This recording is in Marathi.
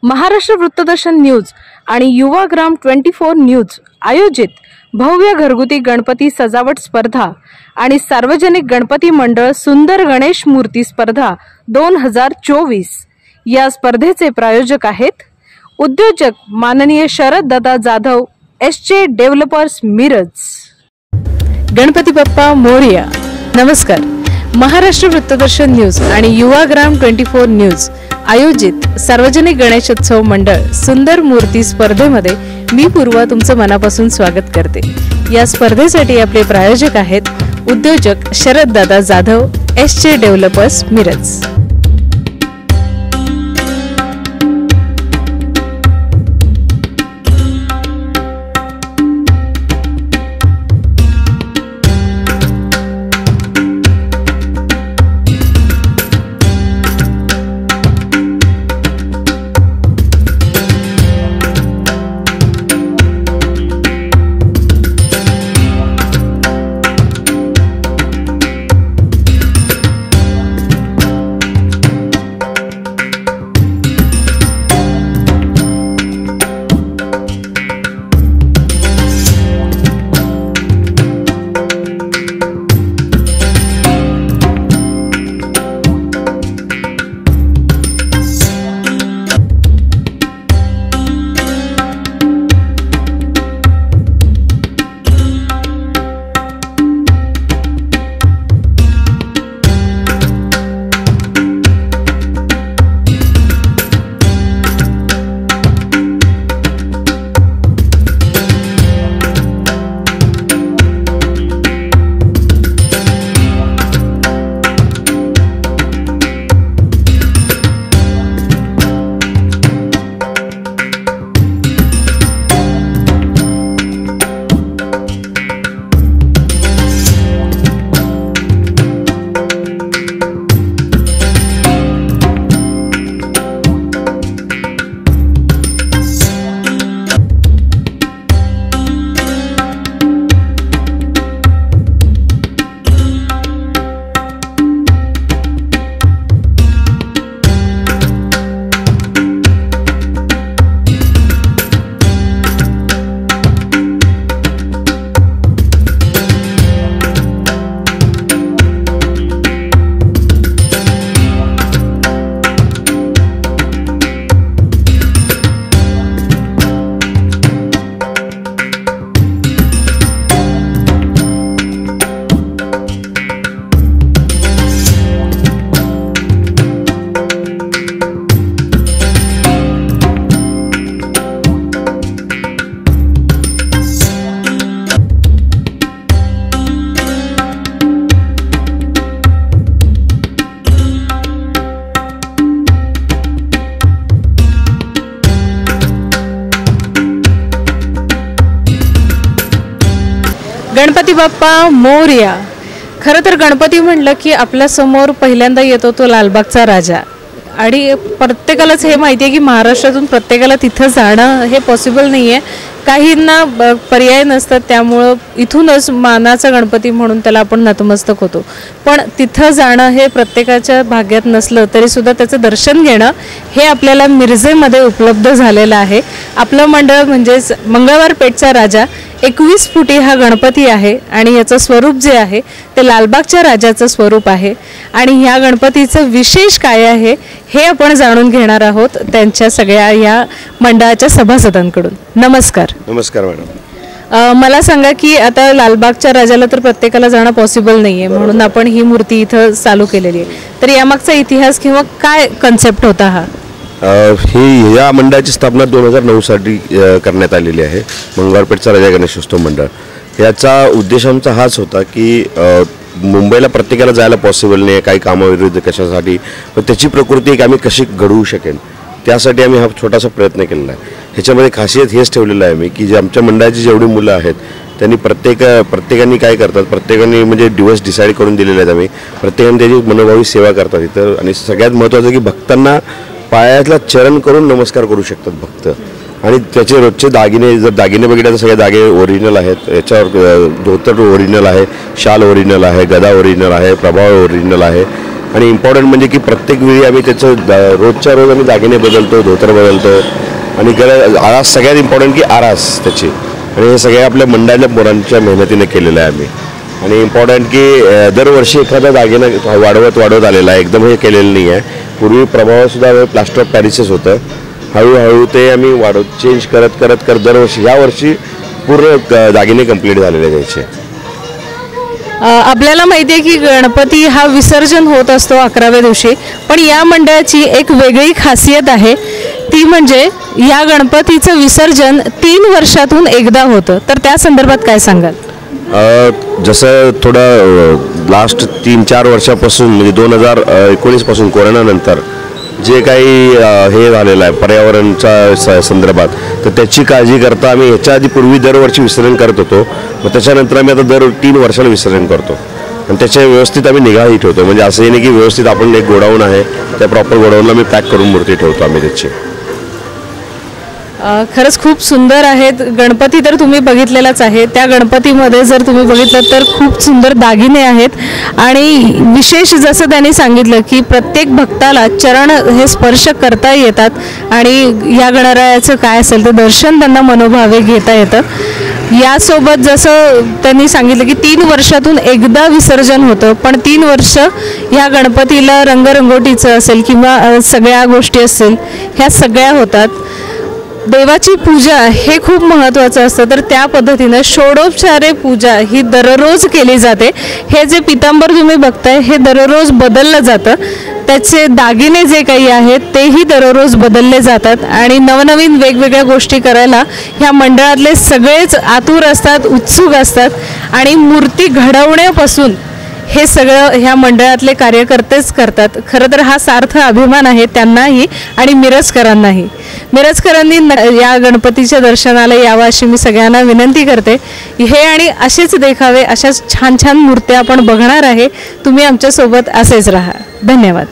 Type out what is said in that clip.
महाराष्ट्र वृत्तदर्शन न्यूज आणि युवाग्राम 24 न्यूज आयोजित भव्य घरगुती गणपती सजावट स्पर्धा आणि सार्वजनिक गणपती मंडळ सुंदर गणेश मूर्ती स्पर्धा 2024 या स्पर्धेचे प्रायोजक आहेत उद्योजक माननीय शरद दादा जाधव एसजे डेव्हलपर्स मिरज। गणपती बाप्पा मोरया। नमस्कार। महाराष्ट्र वृत्तदर्शन न्यूज आणि युवाग्राम 24 न्यूज आयोजित सार्वजनिक गणेशोत्सव मंडळ सुंदर मूर्ती स्पर्धेमध्ये मी पूर्वा तुमचं मनापासून स्वागत करते। या स्पर्धेसाठी आपले प्रायोजक आहेत उद्योजक शरद दादा जाधव एसजे डेव्हलपर्स मिरज। गणपती बाप्पा मोरया। खरं तर गणपती म्हणलं की आपल्या समोर पहिल्यांदा येतो तो लालबागचा राजा आणि प्रत्येकालाच हे माहिती आहे की महाराष्ट्रातून प्रत्येकाला तिथं जाणं हे पॉसिबल नाहीये। काहींना पर्याय नसतात, त्यामुळं इथूनच मानाचा गणपती म्हणून त्याला आपण नतमस्तक होतो। पण तिथं जाणं हे प्रत्येकाच्या भाग्यात नसलं तरी सुद्धा त्याचं दर्शन घेणं हे आपल्याला मिरजेमध्ये उपलब्ध झालेलं आहे। आपलं मंडळ म्हणजेच मंगळवार पेठचा राजा 21 फुटी हा गणपती आहे आणि याचं स्वरूप जे आहे ते लालबागच्या राजाचं स्वरूप आहे आणि ह्या गणपतीचं विशेष काय आहे हे आपण जाणून घेणार आहोत त्यांच्या सगळ्या या मंडळाच्या सभासदांकडून। नमस्कार। नमस्कार मॅडम। मला सांगा की आता लालबागच्या राजाला तर प्रत्येकाला जाणं पॉसिबल नाहीये, म्हणून आपण ही मूर्ती इथं चालू केलेली आहे, तर यामागचा इतिहास किंवा काय कन्सेप्ट होता हा? ही या मंडळाची स्थापना 2009 साली करण्यात आलेली आहे, मंगळवारपेठचा राजा गणेशोत्सव मंडळ। याचा उद्देश आमचा हाच होता की मुंबईला प्रत्येकाला जायला पॉसिबल नाही, काही कामाविरुद्ध कशासाठी, पण त्याची प्रकृती एक आम्ही कशी घडवू शकेन त्यासाठी आम्ही हा छोटासा प्रयत्न केलेला आहे। ह्याच्यामध्ये खासियत हेच ठेवलेलं आहे मी की जे आमच्या मंडळाची जेवढी मुलं आहेत त्यांनी प्रत्येकाने काय करतात, प्रत्येकाने म्हणजे दिवस डिसाईड करून दिलेले आहेत आम्ही, प्रत्येकाने त्याची मनोभावी सेवा करतात इथं। आणि सगळ्यात महत्त्वाचं की भक्तांना पायातला चरण करून नमस्कार करू शकतात भक्त आणि त्याचे रोजचे दागिने, जर दागिने बघितले तर सगळे दागिने ओरिजिनल आहेत। याच्यावर धोतर ओरिजिनल आहे, शाल ओरिजिनल आहे, गदा ओरिजिनल आहे, प्रभाव ओरिजिनल आहे आणि इम्पॉर्टंट म्हणजे की प्रत्येक वेळी आम्ही त्याचं रोजच्या रोज आम्ही दागिने बदलतो, धोतर बदलतो आणि आरास सगळ्यात इम्पॉर्टंट की आरास त्याची, आणि हे सगळ्या आपल्या मंडळातल्या पोरांच्या मेहनतीने केलेलं आहे आम्ही. आणि इम्पॉर्टंट की दरवर्षी एखादा दागिना वाढवत आलेला आहे, एकदम हे केलेलं नाही आहे. पूर्वी प्रभावसुद्धा प्लास्टर ऑफ पॅरिसच होतं, हळूहळू ते आम्ही चेंज करत दरवर्षी यावर्षी पूर्ण दागिने कंप्लीट झालेले त्याचे. आपल्याला माहिती आहे की गणपती हा विसर्जन होत असतो 11व्या दिवशी, पण या मंडळाची एक वेगळी खासियत आहे, ती म्हणजे या गणपतीचं विसर्जन 3 वर्षातून एकदा होतं. तर त्या संदर्भात काय सांगाल? जसं थोडं लास्ट 3-4 वर्षापासून म्हणजे 2019 पासून कोरोनानंतर जे काही हे झालेलं आहे पर्यावरणाच्या संदर्भात, तर त्याची काळजी करता आम्ही ह्याच्या आधी पूर्वी दरवर्षी विसर्जन करत होतो. मग त्याच्यानंतर आम्ही आता दर 3 वर्षाला विसर्जन करतो आणि त्याच्या व्यवस्थित आम्ही निगाही ठेवतो. म्हणजे असं नाही की व्यवस्थित आपण एक गोडाऊन आहे त्या प्रॉपर गोडाऊनला आम्ही पॅक करून मूर्ती ठेवतो आम्ही त्याची. खरंच खूप सुंदर आहेत गणपती. तर तुम्ही बघितलेलाच आहे, त्या गणपतीमध्ये जर तुम्ही बघितलं तर खूप सुंदर दागिने आहेत आणि विशेष जसं त्यांनी सांगितलं की प्रत्येक भक्ताला चरण हे स्पर्श करता येतात आणि या गणरायाचं काय असेल ते दर्शन त्यांना मनोभावे घेता येतं. यासोबत जसं त्यांनी सांगितलं की 3 वर्षातून एकदा विसर्जन होतं, पण 3 वर्ष ह्या गणपतीला रंगरंगोटीचं असेल किंवा सगळ्या गोष्टी असेल ह्या सगळ्या होतात. देवाची पूजा हे खूप महत्त्वाचं असतं, तर त्या पद्धतीनं षोडोपचारे पूजा ही दररोज केली जाते. हे जे पितांबर तुम्ही बघताय हे दररोज बदललं जातं, त्याचे दागिने जे काही आहेत तेही दररोज बदलले जातात आणि नवनवीन वेगवेगळ्या गोष्टी करायला ह्या मंडळातले सगळेच आतुर असतात, उत्सुक असतात आणि मूर्ती घडवण्यापासून हे सगळं ह्या मंडळातले कार्यकर्तेच करतात. खरं तर हा सार्थ अभिमान आहे त्यांनाही आणि मिरजकरांनाही. मिरजकरांनी या गणपतीच्या दर्शनाला यावं अशी मी सगळ्यांना विनंती करते. हे आणि असेच देखावे, अशाच छान छान मूर्त्या आपण बघणार आहे. तुम्ही आमच्यासोबत असेच राहा. धन्यवाद.